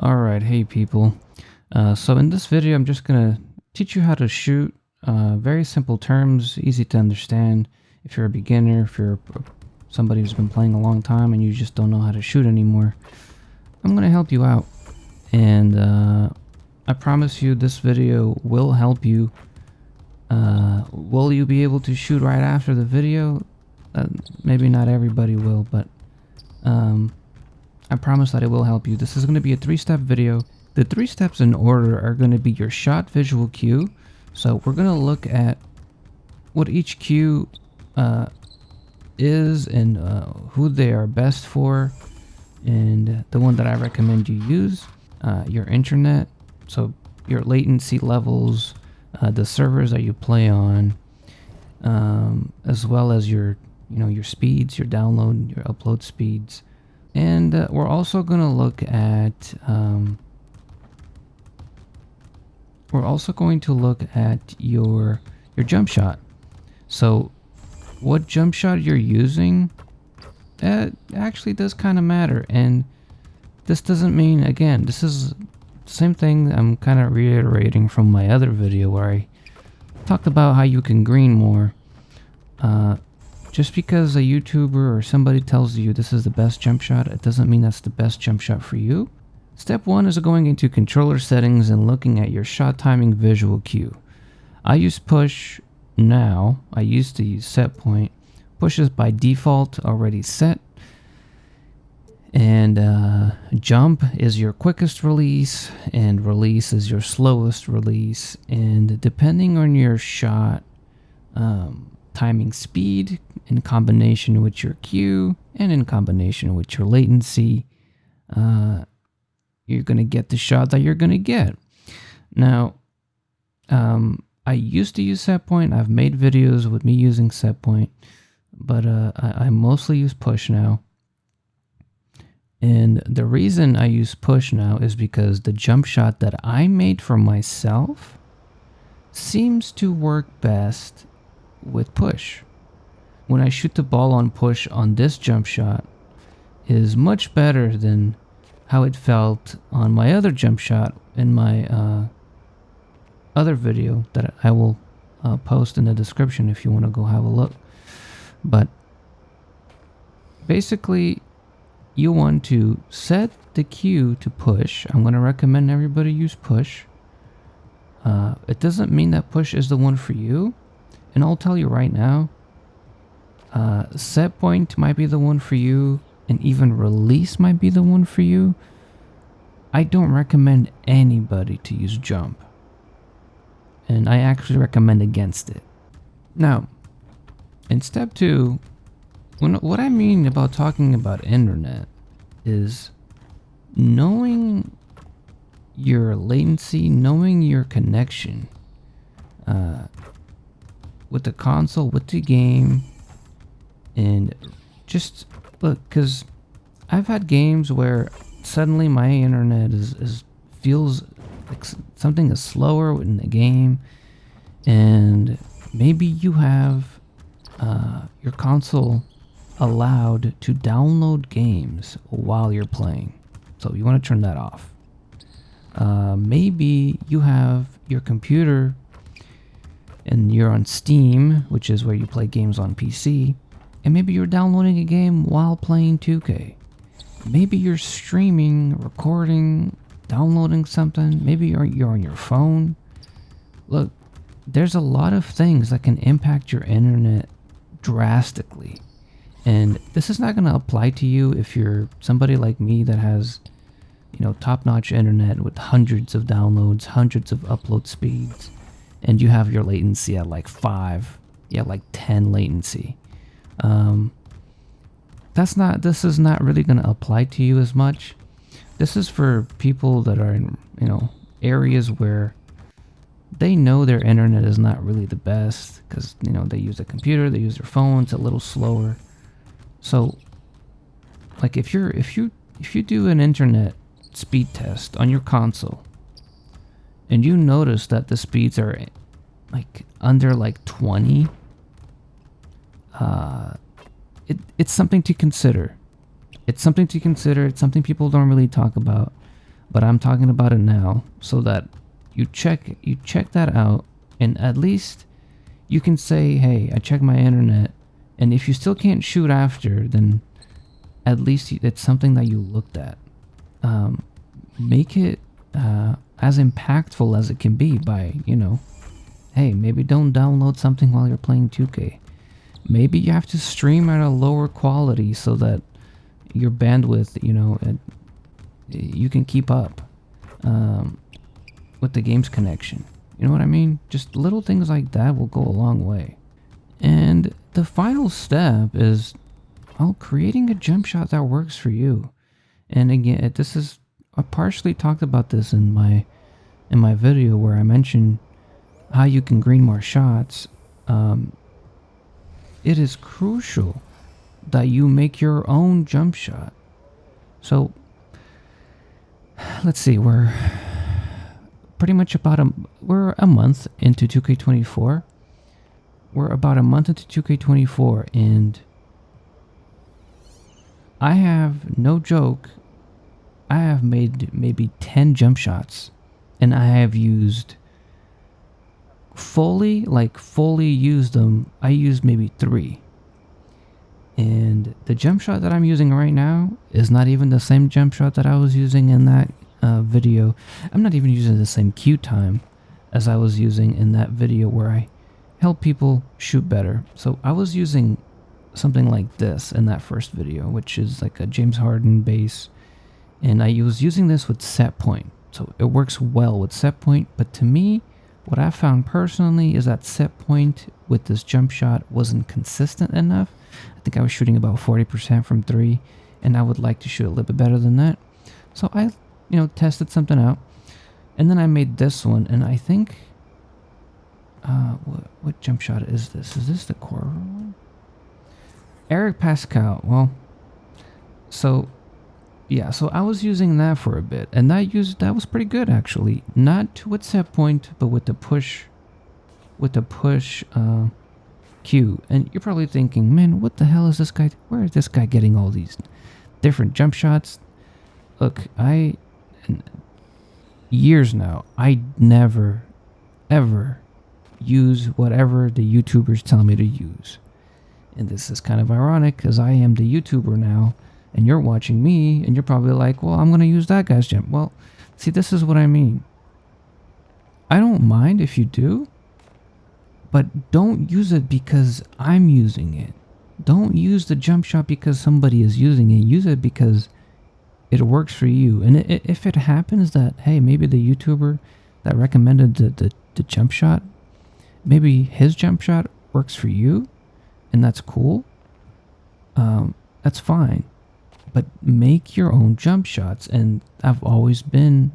Alright, hey people. So in this video, I'm just gonna teach you how to shoot. Very simple terms, easy to understand. If you're a beginner, if you're somebody who's been playing a long time and you just don't know how to shoot anymore, I'm gonna help you out. And I promise you this video will help you. Will you be able to shoot right after the video? Maybe not everybody will, but I promise that it will help you. This is going to be a 3-step video. The 3 steps in order are going to be your shot visual cue. So we're going to look at what each cue is and who they are best for, and the one that I recommend you use, your internet, so your latency levels, the servers that you play on, as well as your speeds, your download, your upload speeds. And we're also going to look at your jump shot. So what jump shot you're using, actually does kind of matter. And this doesn't mean, again, this is the same thing I'm kind of reiterating from my other video where I talked about how you can green more. Just because a YouTuber or somebody tells you this is the best jump shot, it doesn't mean that's the best jump shot for you. Step 1 is going into controller settings and looking at your shot timing visual cue. I use push now. I used to use set point. Push is by default already set. And jump is your quickest release, and release is your slowest release. And depending on your shot, timing speed in combination with your cue and in combination with your latency, you're going to get the shot that you're going to get. Now, I used to use set point. I've made videos with me using set point, but I mostly use push now. And the reason I use push now is because the jump shot that I made for myself seems to work best with push. When I shoot the ball on push on this jump shot is much better than how it felt on my other jump shot in my other video that I will post in the description if you want to go have a look. But basically, you want to set the cue to push. I'm going to recommend everybody use push. It doesn't mean that push is the one for you. And I'll tell you right now, set point might be the one for you, and even release might be the one for you. I don't recommend anybody to use jump. And I actually recommend against it. Now, in step 2, what I mean about talking about internet is knowing your latency, knowing your connection with the console, with the game, and just look, because I've had games where suddenly my internet feels like something is slower in the game, and maybe you have your console allowed to download games while you're playing, so you want to turn that off. Maybe you have your computer and you're on Steam, which is where you play games on PC, and maybe you're downloading a game while playing 2K. Maybe you're streaming, recording, downloading something. Maybe you're on your phone. Look, there's a lot of things that can impact your internet drastically. And this is not going to apply to you if you're somebody like me that has, top-notch internet with hundreds of downloads, hundreds of upload speeds, and you have your latency at like 5, like 10 latency. This is not really going to apply to you as much. This is for people that are in, areas where they know their internet is not really the best because, they use a computer, they use their phone, it's a little slower. So, like if you do an internet speed test on your console and you notice that the speeds are like under like 20, it's something to consider. It's something to consider. It's something people don't really talk about. but I'm talking about it now so that you check that out, and at least you can say, hey, I checked my internet. And if you still can't shoot after, then at least it's something that you looked at. Make it as impactful as it can be by, hey, maybe don't download something while you're playing 2K. Maybe you have to stream at a lower quality so that your bandwidth, you can keep up with the game's connection. You know what I mean? Just little things like that will go a long way. And the final step is, creating a jump shot that works for you. And again, I partially talked about this in my video where I mentioned how you can green more shots. It is crucial that you make your own jump shot. So let's see, we're pretty much we're a month into 2K24. We're about a month into 2K24, and I have, no joke, I have made maybe 10 jump shots, and I have used fully used them. I used maybe 3. And the jump shot that I'm using right now is not even the same jump shot that I was using in that video. I'm not even using the same queue time as I was using in that video where I help people shoot better. So I was using something like this in that first video, which is like a James Harden base, and I was using this with set point, so it works well with set point. But to me, what I found personally is that set point with this jump shot wasn't consistent enough. I think I was shooting about 40% from 3, and I would like to shoot a little bit better than that. So I tested something out, and then I made this one, and I think what jump shot is this? Is this the Korver one? Eric Pascal. Well, so I was using that for a bit, and that was pretty good actually. Not with set point, but with the push Q. And you're probably thinking, man, what the hell is this guy? Where is this guy getting all these different jump shots? Look, years now, I never ever use whatever the YouTubers tell me to use. And this is kind of ironic because I am the YouTuber now, and you're watching me, and you're probably like, well, I'm going to use that guy's jump. Well, see, this is what I mean. I don't mind if you do, but don't use it because I'm using it. Don't use the jump shot because somebody is using it. Use it because it works for you. And if it happens that, hey, maybe the YouTuber that recommended the jump shot, maybe his jump shot works for you, and that's cool, that's fine. But make your own jump shots, and I've always been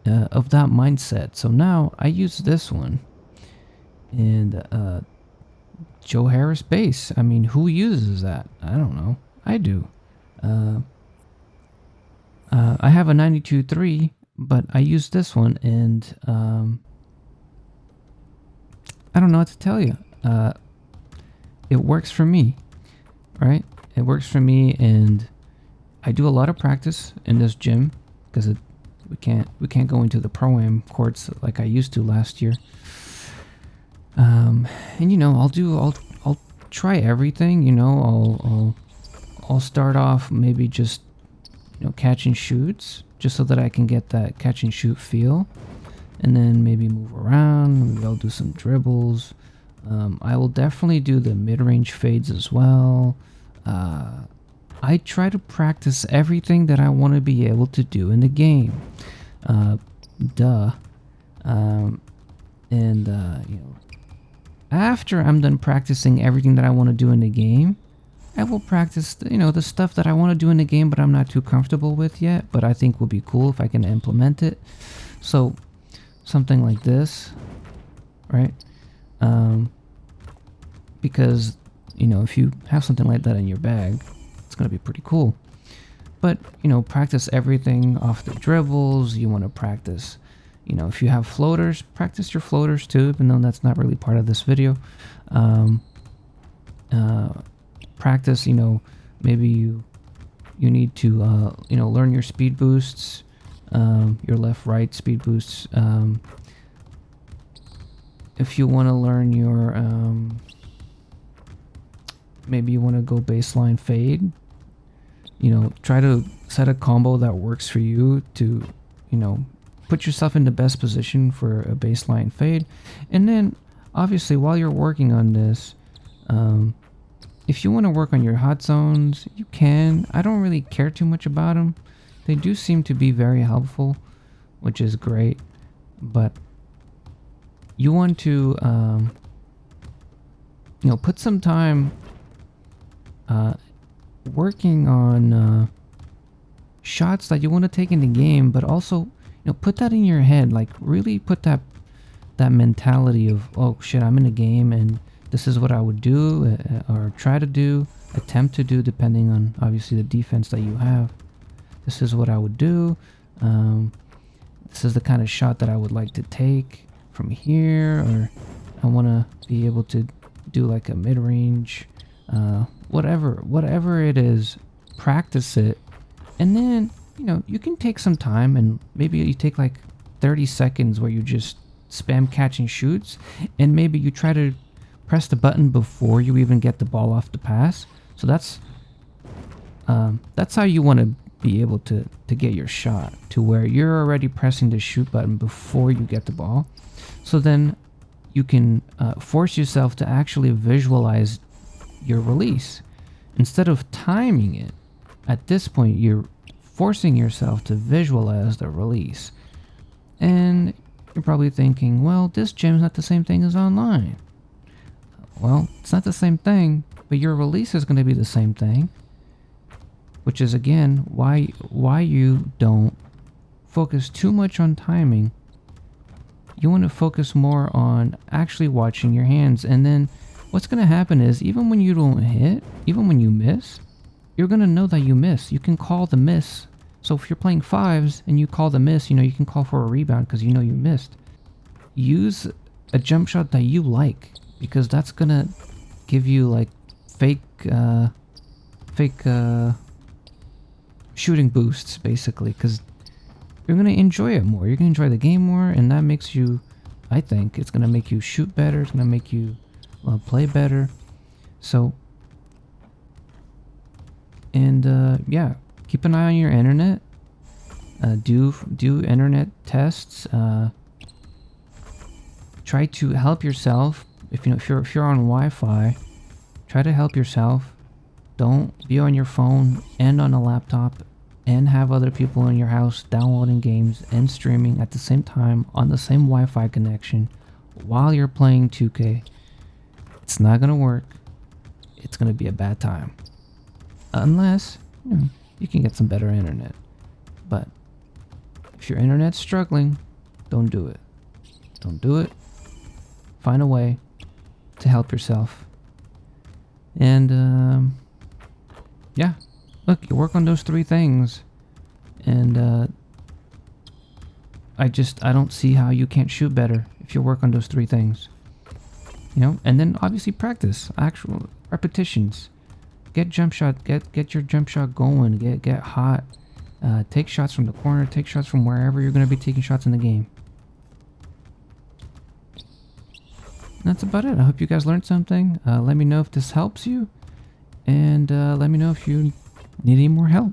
of that mindset. So now I use this one, and Joe Harris base. I mean, who uses that? I don't know. I do. I have a 92.3, but I use this one, and I don't know what to tell you. It works for me, right? It works for me, and I do a lot of practice in this gym because we can't go into the Pro-Am courts like I used to last year. And I'll try everything. I'll start off maybe just catch and shoots, just so that I can get that catch and shoot feel, and then maybe move around. Maybe I'll do some dribbles. I will definitely do the mid-range fades as well. I try to practice everything that I want to be able to do in the game. After I'm done practicing everything that I want to do in the game, I will practice, the stuff that I want to do in the game, but I'm not too comfortable with yet, but I think will be cool if I can implement it. So, something like this, right? Because, if you have something like that in your bag, it's going to be pretty cool. But, practice everything off the dribbles. You want to practice, if you have floaters, practice your floaters too, even though that's not really part of this video. Practice, maybe you need to, learn your speed boosts. your left right speed boosts. If you want to learn your maybe you want to go baseline fade, try to set a combo that works for you to put yourself in the best position for a baseline fade. And then obviously while you're working on this, if you want to work on your hot zones, you can. I don't really care too much about them. They do seem to be very helpful, which is great, but you want to put some time working on shots that you want to take in the game, but also put that in your head, like really put that mentality of, oh shit, I'm in a game and this is what I would do, or try to do, attempt to do, depending on obviously the defense that you have. This is what I would do. This is the kind of shot that I would like to take from here, or I want to be able to do like a mid-range, whatever it is, practice it. And then, you can take some time, and maybe you take like 30 seconds where you just spam catch and shoots, and maybe you try to press the button before you even get the ball off the pass. So that's how you want to be able to get your shot, to where you're already pressing the shoot button before you get the ball. So then you can force yourself to actually visualize your release instead of timing it. At this point, you're forcing yourself to visualize the release. And you're probably thinking, well, this gym's not the same thing as online. Well, it's not the same thing, but your release is going to be the same thing, which is again why you don't focus too much on timing. You want to focus more on actually watching your hands. And then what's going to happen is, even when you don't hit, even when you miss, you're going to know that you miss. You can call the miss. So if you're playing fives and you call the miss, you can call for a rebound because you missed. Use a jump shot that you like, because that's going to give you like fake shooting boosts, basically, because you're going to enjoy it more. You're going to enjoy the game more, and that makes you, I think, it's going to make you shoot better. It's going to make you play better. So, and yeah, keep an eye on your internet. Do internet tests. Try to help yourself. If you're on Wi-Fi, try to help yourself. Don't be on your phone and on a laptop and have other people in your house downloading games and streaming at the same time on the same Wi-Fi connection while you're playing 2K. It's not gonna work. It's gonna be a bad time. Unless you can get some better internet. But if your internet's struggling, don't do it. Don't do it. Find a way to help yourself. And yeah, look, you work on those three things, and I don't see how you can't shoot better if you work on those three things. And then obviously practice, actual repetitions. Get jump shot, get your jump shot going, get hot. Take shots from the corner, take shots from wherever you're going to be taking shots in the game. And that's about it. I hope you guys learned something. Let me know if this helps you, and let me know if you need any more help.